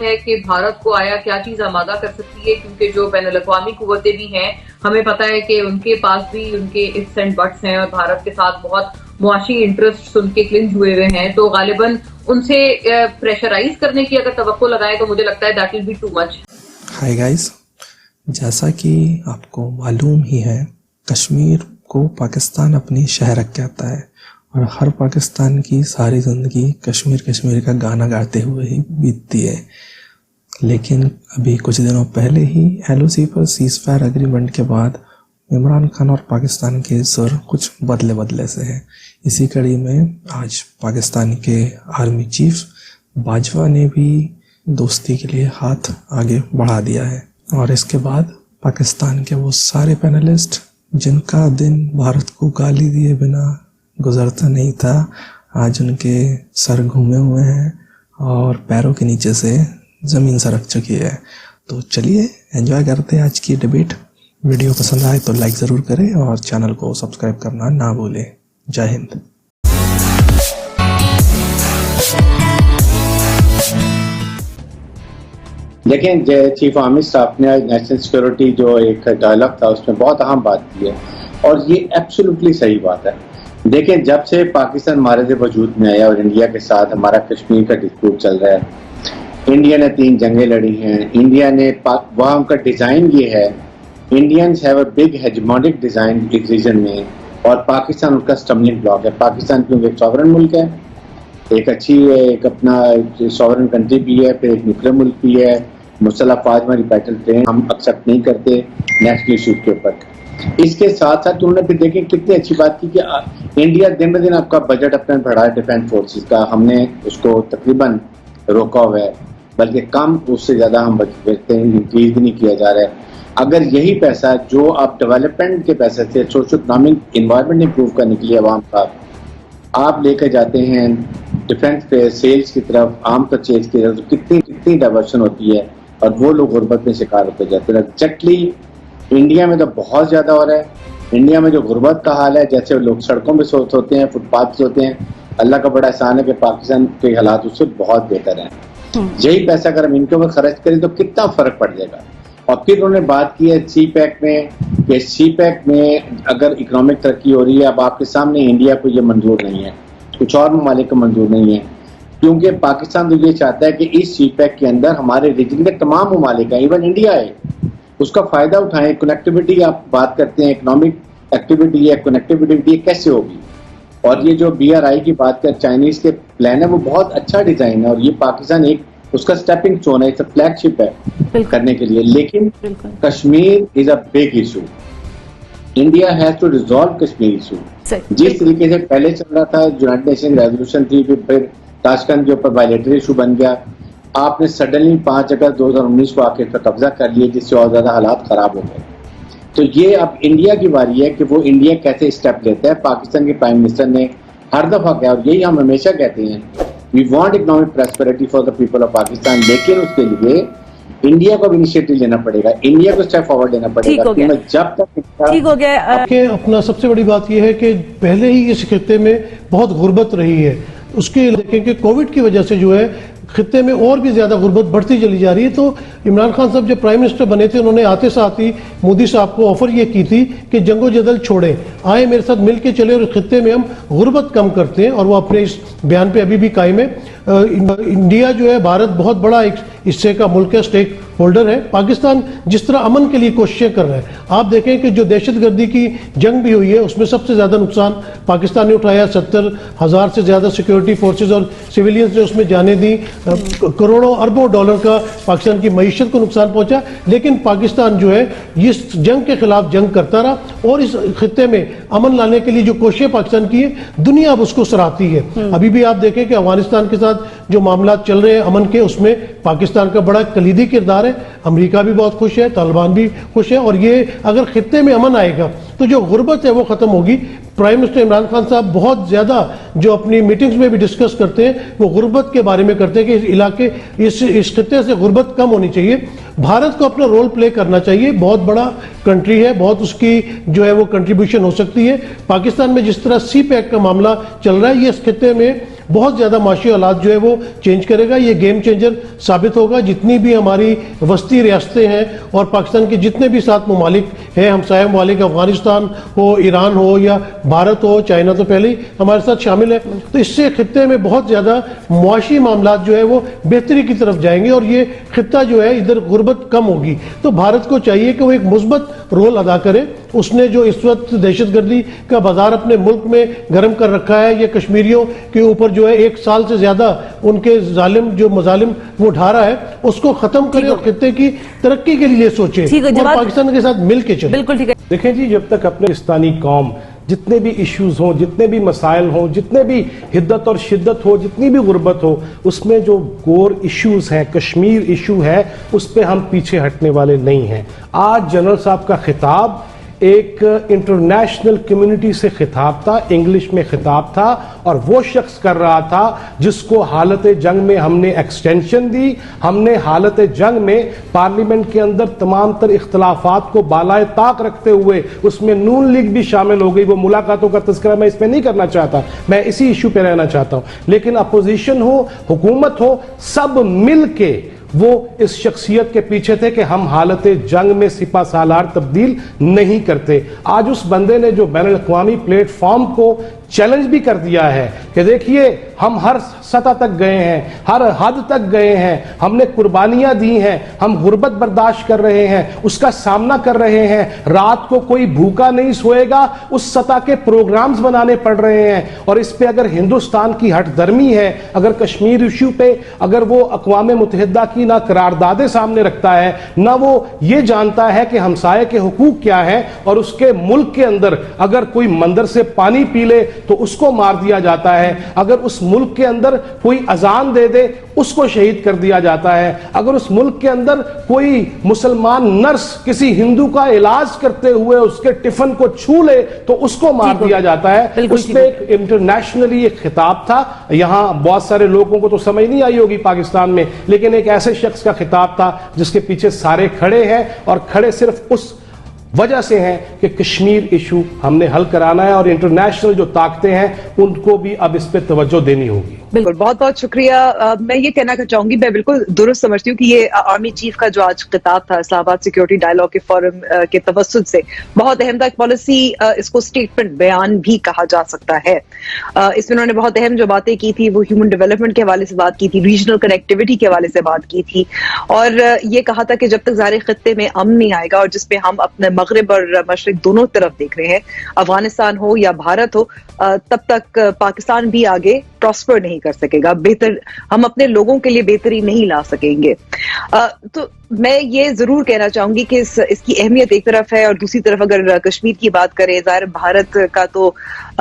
ہے کہ بھارت کو آیا کیا چیز آمادہ کر سکتی ہے، کیونکہ جو بین الاقوامی قوتیں بھی ہیں ہمیں پتہ ہے کہ ان کے پاس بھی ان کے ifs اینڈ بٹس ہیں اور بھارت کے ساتھ بہت معاشی انٹرسٹ ان کے کلنج ہوئے ہوئے ہیں، تو غالباً ان سے پریشرائز کرنے کی اگر توقع لگائے تو مجھے لگتا ہے that will be too much. Hi guys, جیسا کہ آپ کو معلوم ہی ہے، کشمیر کو پاکستان اپنی شہرک کہتا ہے اور ہر پاکستان کی ساری زندگی کشمیر کشمیر کا گانا گاتے ہوئے ہی بیتتی ہے۔ لیکن ابھی کچھ دنوں پہلے ہی ایل او سی پر سیز فائر اگریمنٹ کے بعد عمران خان اور پاکستان کے سر کچھ بدلے سے ہیں۔ اسی کڑی میں آج پاکستان کے آرمی چیف باجوہ نے بھی دوستی کے لیے ہاتھ آگے بڑھا دیا ہے، اور اس کے بعد پاکستان کے وہ سارے پینلسٹ جن کا دن بھارت کو گالی دیے بنا گزرتا نہیں تھا، آج ان کے سر گھومے ہوئے ہیں اور پیروں کے نیچے سے زمین سرک چکی ہے۔ تو چلیے انجوائے کرتے ہیں آج کی ڈیبیٹ۔ ویڈیو پسند آئے تو لائک ضرور کریں اور چینل کو سبسکرائب کرنا نہ بھولیں۔ جے ہند۔ دیکھیں، چیف آرمی اسٹاف نے نیشنل سیکورٹی جو ایک ڈائلاگ تھا اس میں بہت اہم بات کی ہے، اور یہ ایبسولوٹلی صحیح بات ہے۔ دیکھیں، جب سے پاکستان مارد وجود میں آیا اور انڈیا کے ساتھ ہمارا کشمیر کا ڈسپیوٹ چل رہا ہے، انڈیا نے 3 جنگیں لڑی ہیں، انڈیا نے وہاں ان کا ڈیزائن یہ ہے، Indians have a big hegemonic design ایک ریجن میں، اور پاکستان ان کا اسٹمبلنگ بلاک ہے۔ پاکستان کیونکہ ایک سوورن ملک ہے، ایک اچھی ایک اپنا سوورن کنٹری بھی ہے، پھر ایک نیوکلیر ملک بھی ہے، مسلح افواج ہماری بیٹل ٹرین ہم ایکسیپٹ نہیں کرتے نیشنل ایشوز کے اوپر۔ اس کے ساتھ ساتھ انہوں نے پھر دیکھیں کتنی اچھی بات کی کہ انڈیا دن بہ دن آپ کا بجٹ اپنا بڑھا ہے ڈیفینس فورسز کا، ہم نے اس کو تقریباً روکا ہوا ہے، بلکہ کم اس سے زیادہ ہم بچتے ہیں، انکریز بھی نہیں کیا جا رہا ہے۔ اگر یہی پیسہ جو آپ ڈیولپمنٹ کے پیسے سے سوشو اکنامک انوائرمنٹ امپروو کرنے کے لیے عوام کا آپ لے کے جاتے ہیں ڈیفینس پہ، سیلز کی طرف، عام پرچیز کی طرف، کتنی ڈائیورشن ہوتی ہے اور وہ لوگ غربت میں شکار ہوتے جاتے ہیں۔ ایگزیکٹلی انڈیا میں تو بہت زیادہ ہو رہا ہے۔ انڈیا میں جو غربت کا حال ہے، جیسے لوگ سڑکوں پہ سوتے ہیں، فٹ پاتھ پہ سوتے ہیں، اللہ کا بڑا احسان ہے کہ پاکستان کے حالات اس سے بہت بہتر ہیں۔ یہی پیسہ اگر ہم ان کے اوپر خرچ کریں تو کتنا فرق پڑ جائے گا۔ اور پھر انہوں نے بات کی ہے سی پیک میں، کہ سی پیک میں اگر اکنامک ترقی ہو رہی ہے، اب آپ کے سامنے انڈیا کو یہ منظور نہیں ہے، کچھ اور ممالک کو منظور نہیں ہے، کیونکہ پاکستان تو یہ چاہتا ہے کہ اس سی پیک کے اندر ہمارے ریجن کے تمام ممالک ہیں، ایون انڈیا ہے، اس کا فائدہ اٹھائیں۔ کنیکٹیوٹی آپ بات کرتے ہیں، اکنامک ایکٹیویٹی ہے، کنیکٹیوٹی کیسے ہوگی؟ اور یہ جو بی آر آئی کی بات کر چائنیز کے پلان ہے، وہ بہت اچھا ڈیزائن ہے، اور یہ پاکستان ایک اس کا اسٹیپنگ اسٹون ہے، ایک فلیگ شپ ہے کرنے کے لیے۔ لیکن Kashmir is a big issue, India has to resolve Kashmir issue. جس طریقے سے پہلے چل رہا تھا، یونائٹڈ نیشن ریزولوشن تھی، پھر تاشکند کے اوپر بائیلیٹرل ایشو بن گیا، آپ نے سڈنلی 5 اگست 2019 کو آ کے قبضہ کر لیے، جس سے اور زیادہ حالات خراب ہو گئے۔ تو یہ اب انڈیا کی باری ہے کہ وہ انڈیا کیسے اسٹیپ لیتا ہے۔ پاکستان کے پرائم منسٹر نے ہر دفعہ کہا، اور یہی ہم ہمیشہ کہتے ہیں، we want economic prosperity for the people of Pakistan, لیکن اس کے لیے انڈیا کو بھی انیشیٹو لینا پڑے گا، انڈیا کو اسٹیپ فارورڈ لینا پڑے گا۔ جب تک ٹھیک ہو گیا کہ اپنا سب سے بڑی بات یہ ہے کہ پہلے ہی اس خطے میں بہت غربت رہی ہے، اس کے دیکھیں کہ کووڈ کی وجہ سے جو ہے خطے میں اور بھی زیادہ غربت بڑھتی چلی جا رہی ہے۔ تو عمران خان صاحب جب پرائم منسٹر بنے تھے، انہوں نے آتے ساتھ ہی مودی صاحب کو آفر یہ کی تھی کہ جنگ و جدل چھوڑیں، آئے میرے ساتھ مل کے چلے اور خطے میں ہم غربت کم کرتے ہیں، اور وہ اپنے اس بیان پہ ابھی بھی قائم ہے۔ انڈیا جو ہے، بھارت بہت بڑا ایک حصے کا ملک ہے، اسٹیک ہولڈر ہے۔ پاکستان جس طرح امن کے لیے کوششیں کر رہا ہے، آپ دیکھیں کہ جو دہشت گردی کی جنگ بھی ہوئی ہے، اس میں سب سے زیادہ نقصان پاکستان نے اٹھایا، 70,000 سے زیادہ سیکیورٹی فورسز اور سویلینز نے اس میں جانیں دی، کروڑوں اربوں ڈالر کا پاکستان کی معیشت کو نقصان پہنچا، لیکن پاکستان جو ہے اس جنگ کے خلاف جنگ کرتا رہا، اور اس خطے میں امن لانے کے لیے جو کوششیں پاکستان کی ہیں، دنیا اب اس کو سراہتی ہے۔ ابھی بھی آپ دیکھیں کہ افغانستان کے ساتھ جو معاملات چل رہے ہیں امن کے، اس میں پاکستان کا بڑا کلیدی کردار ہے، امریکہ بھی بہت خوش ہے، طالبان بھی خوش ہے، اور یہ اگر خطے میں امن آئے گا تو جو غربت ہے وہ ختم ہوگی۔ پرائم منسٹر عمران خان صاحب بہت زیادہ جو اپنی میٹنگز میں بھی ڈسکس کرتے ہیں، وہ غربت کے بارے میں کرتے ہیں کہ اس علاقے اس خطے سے غربت کم ہونی چاہیے۔ بھارت کو اپنا رول پلے کرنا چاہیے، بہت بڑا کنٹری ہے، بہت اس کی جو ہے وہ کنٹریبیوشن ہو سکتی ہے۔ پاکستان میں جس طرح سی پیک کا معاملہ چل رہا ہے، یہ اس خطے میں बहुत ज़्यादा माशी हालात जो है वो चेंज करेगा। ये गेम चेंजर साबित होगा। जितनी भी हमारी वस्ती रियासतें हैं और पाकिस्तान के जितने भी 7 ममालिक हैं, हमसाया ममालिक, अफगानिस्तान हो, ईरान हो या भारत हो, चाइना तो पहले ही हमारे साथ शामिल है, तो इससे खित्ते में बहुत ज़्यादा मुआशी मामलात जो है वो बेहतरी की तरफ जाएंगे और ये खित्ता जो है इधर गुर्बत कम होगी। तो भारत को चाहिए कि वो एक मुस्बत रोल अदा करे। उसने जो इस वक्त दहशतगर्दी का बाजार अपने मुल्क में गर्म कर रखा है, ये कश्मीरियों के ऊपर जो है 1 साल से ज्यादा उनके जालिम जो मजालिम वो उठा रहा है, उसको खत्म करे और खित्ते की तरक्की के लिए सोचे और पाकिस्तान के साथ मिल के चले। बिल्कुल ठीक है। देखें जी, जब तक अपने पाकिस्तानी कौम जितने भी इश्यूज हों, जितने भी मसाइल हों, जितने भी हिद्दत और शिद्दत हो, जितनी भी गुर्बत हो, उसमें जो कोर इश्यूज हैं, कश्मीर इशू है, उस पर हम पीछे हटने वाले नहीं हैं। आज जनरल साहब का खिताब एक इंटरनेशनल कम्युनिटी से खिताब था, इंग्लिश में खिताब था, और वो शख्स कर रहा था जिसको हालत जंग में हमने एक्सटेंशन दी। हमने हालत जंग में पार्लियामेंट के अंदर तमाम तर इख्तलाफात को बालाए ताक रखते हुए उसमें नून लीग भी शामिल हो गई। वो मुलाकातों का तज़किरा मैं इसमें नहीं करना चाहता, मैं इसी इशू पे रहना चाहता हूं। लेकिन अपोजिशन हो, हुकूमत हो, सब मिल के वो इस शख्सियत के पीछे थे कि हम हालत जंग में सिपा सालार तब्दील नहीं करते। आज उस बंदे ने जो बैनुल अक़वामी प्लेटफॉर्म को चैलेंज भी कर दिया है कि देखिए हम हर सतह तक गए हैं, हर हद तक गए हैं, हमने कुर्बानियां दी हैं, हम गुर्बत बर्दाश्त कर रहे हैं, उसका सामना कर रहे हैं, रात को कोई भूखा नहीं सोएगा, उस सतह के प्रोग्राम्स बनाने पड़ रहे हैं। और इस पे अगर हिंदुस्तान की हठधर्मी है, अगर कश्मीर इशू पे अगर वो अक़वाम मुत्तहिदा की ना करारदादे सामने रखता है, ना वो ये जानता है कि हमसाये के हुकूक क्या है, और उसके मुल्क के अंदर अगर कोई मंदिर से पानी पी ले तो उसको मार दिया जाता है, अगर उस मुल्क के अंदर कोई अजान दे दे उसको शहीद कर दिया जाता है, अगर उस मुल्क के अंदर कोई मुसलमान नर्स किसी हिंदू का इलाज करते हुए उसके टिफिन को छू ले तो उसको मार दिया जाता है। उस पे एक इंटरनेशनली एक खिताब था। यहां बहुत सारे लोगों को तो समझ नहीं आई होगी पाकिस्तान में, लेकिन एक ऐसे शख्स का खिताब था जिसके पीछे सारे खड़े हैं, और खड़े सिर्फ उस वजह से हैं कि कश्मीर इशू हमने हल कराना है, और इंटरनेशनल जो ताकतें हैं उनको भी अब इस पे तवज्जो देनी होगी। बिल्कुल, बहुत बहुत शुक्रिया। मैं ये कहना चाहूंगी, मैं बिल्कुल दुरुस्त समझती हूँ कि ये आर्मी चीफ का जो आज खिताब था इस्लामाबाद सिक्योरिटी डायलॉग के फोरम के तवस्सुत से बहुत अहम था। एक पॉलिसी, इसको स्टेटमेंट बयान भी कहा जा सकता है। इसमें उन्होंने बहुत अहम जो बातें की थी वो ह्यूमन डेवलपमेंट के हवाले से बात की थी, रीजनल कनेक्टिविटी के हवाले से बात की थी, और ये कहा था कि जब तक ज़ाहिर खित्ते में अमन नहीं आएगा, और जिसपे हम अपने मगरिब और मशरिक दोनों तरफ देख रहे हैं, अफगानिस्तान हो या भारत हो, तब तक पाकिस्तान भी आगे प्रॉस्पर नहीं कर सकेगा, बेहतर हम अपने लोगों के लिए बेहतरी नहीं ला सकेंगे। तो मैं ये जरूर कहना चाहूंगी कि इसकी अहमियत एक तरफ है, और दूसरी तरफ अगर कश्मीर की बात करें, ज़ाहिर भारत का तो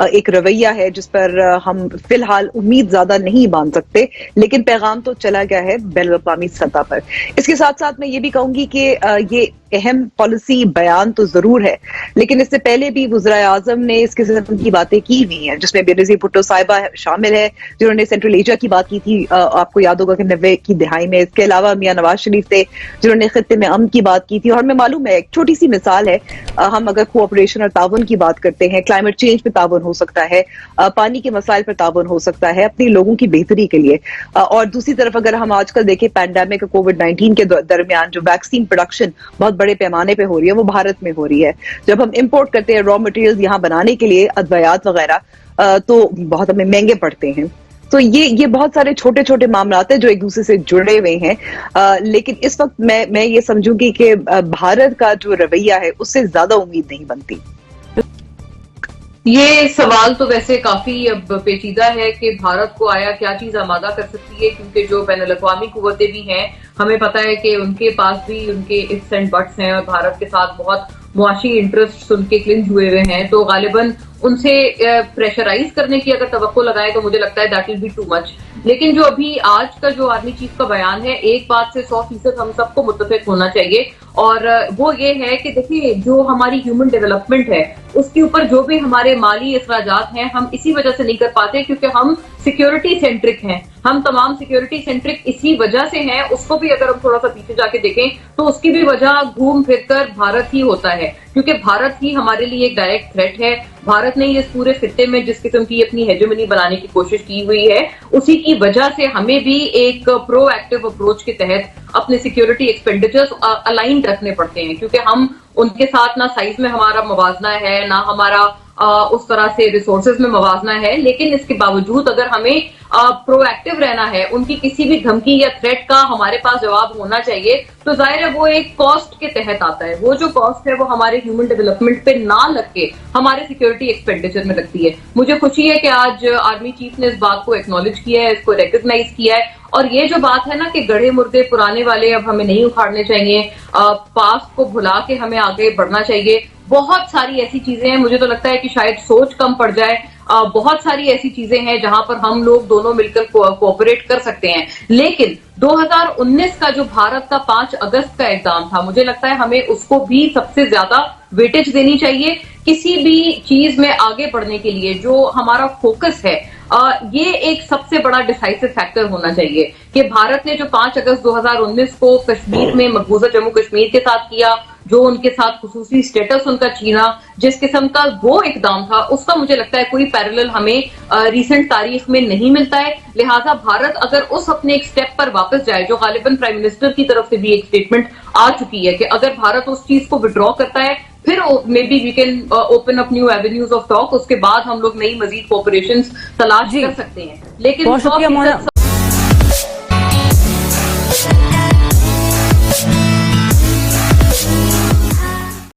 एक रवैया है जिस पर हम फिलहाल उम्मीद ज्यादा नहीं बांध सकते, लेकिन पैगाम तो चला गया है बैनुल अक़वामी सतह पर। इसके साथ साथ मैं ये भी कहूंगी कि ये अहम पॉलिसी बयान तो जरूर है, लेकिन इससे पहले भी वज़ीर आज़म ने इस किस्म की बातें की हुई हैं, जिसमें बेनज़ीर भुट्टो साहिबा शामिल है जिन्होंने सेंट्रल एशिया की बात की थी, आपको याद होगा कि 90 की दहाई में। इसके अलावा मियां नवाज शरीफ थे जिन्होंने खित्ते में अमन की बात की थी, और हमें मालूम है, एक छोटी सी मिसाल है, हम अगर कोऑपरेशन और ताउन की बात करते हैं, क्लाइमेट चेंज पे ताउन हो सकता है, पानी के मसाइल पर ताउन हो सकता है अपने लोगों की बेहतरी के लिए। और दूसरी तरफ अगर हम आजकल देखें पैंडेमिक कोविड-19 के दरमियान जो वैक्सीन प्रोडक्शन बहुत बड़े पैमाने पे हो रही है वो भारत में हो रही है। जब हम इंपोर्ट करते हैं रॉ मटेरियल्स यहाँ बनाने के लिए, अद्वियात वगैरह, तो बहुत हमें महंगे पड़ते हैं। तो ये बहुत सारे छोटे छोटे मामलात हैं जो एक दूसरे से जुड़े हुए हैं, लेकिन इस वक्त मैं ये समझूंगी कि भारत का जो रवैया है उससे ज्यादा उम्मीद नहीं बनती। ये सवाल तो वैसे काफी अब पेचीदा है कि भारत को आया क्या चीज आमादा कर सकती है, क्योंकि जो बैनुल अक़वामी कुव्वतें भी हैं, हमें पता है कि उनके पास भी उनके इफ्स एंड बट्स हैं, और भारत के साथ बहुत मुआशी इंटरेस्ट उनके क्लिंज हुए हुए हैं, तो गालिबन उनसे प्रेशराइज करने की अगर तवक्को लगाए तो मुझे लगता है that will be too much. लेकिन जो अभी आज का जो आर्मी चीफ का बयान है, एक बात से 100% हम सबको मुत्तफिक होना चाहिए, और वो ये है कि देखिए जो हमारी ह्यूमन डेवलपमेंट है उसके ऊपर जो भी हमारे माली अखराजात हैं, हम इसी वजह से नहीं कर पाते क्योंकि हम सिक्योरिटी सेंट्रिक हैं। हम तमाम सिक्योरिटी सेंट्रिक इसी वजह से हैं। उसको भी अगर हम थोड़ा सा पीछे जाके देखें तो उसकी भी वजह घूम फिर कर भारत ही होता है। क्योंकि भारत ही हमारे लिए एक डायरेक्ट थ्रेट है। भारत ने इस पूरे खित्ते में जिस किस्म की अपनी हेजेमनी बनाने की कोशिश की हुई है, उसी की वजह से हमें भी एक प्रोएक्टिव अप्रोच के तहत अपने सिक्योरिटी एक्सपेंडिचर्स अलाइन रखने पड़ते हैं, क्योंकि हम उनके साथ ना साइज में हमारा मवाजना है, ना हमारा उस तरह से रिसोर्सेज में मवाजना है, लेकिन इसके बावजूद अगर हमें प्रोएक्टिव रहना है, उनकी किसी भी धमकी या थ्रेट का हमारे पास जवाब होना चाहिए, तो जाहिर है वो एक कॉस्ट के तहत आता है। वो जो कॉस्ट है वो हमारे ह्यूमन डेवलपमेंट पे ना लग के हमारे सिक्योरिटी एक्सपेंडिचर में लगती है। मुझे खुशी है कि आज आर्मी चीफ ने इस बात को एक्नॉलेज किया है, इसको रिकॉग्नाइज किया है, और ये जो बात है ना कि गढ़े मुर्दे पुराने वाले अब हमें नहीं उखाड़ने चाहिए, पास्ट को भुला के हमें आगे बढ़ना चाहिए। बहुत सारी ऐसी चीजें हैं, मुझे तो लगता है कि शायद सोच कम पड़ जाए, बहुत सारी ऐसी चीजें हैं जहां पर हम लोग दोनों मिलकर कोऑपरेट कर सकते हैं। लेकिन 2019 का जो भारत का 5 अगस्त का एग्जाम था, मुझे लगता है हमें उसको भी सबसे ज्यादा वेटेज देनी चाहिए। किसी भी चीज में आगे बढ़ने के लिए जो हमारा फोकस है, ये एक सबसे बड़ा डिसाइसिव फैक्टर होना चाहिए कि भारत ने जो 5 अगस्त 2019 को कश्मीर में, मकबूजा जम्मू कश्मीर के साथ किया, जो उनके साथ खुसूसी स्टेटस उनका छीना, जिस किस्म का वो इकदाम था, उसका मुझे लगता है कोई पैरेलल हमें रीसेंट तारीख में नहीं मिलता है। लिहाजा भारत अगर उस अपने एक स्टेप पर वापस जाए, जो गालिबन प्राइम मिनिस्टर की तरफ से भी एक स्टेटमेंट आ चुकी है कि अगर भारत उस चीज को विड्रॉ करता है, फिर maybe we can open up new avenues of talk, उसके बाद हम लोग नई मजीद कोऑपरेशंस तलाश कर सकते हैं। लेकिन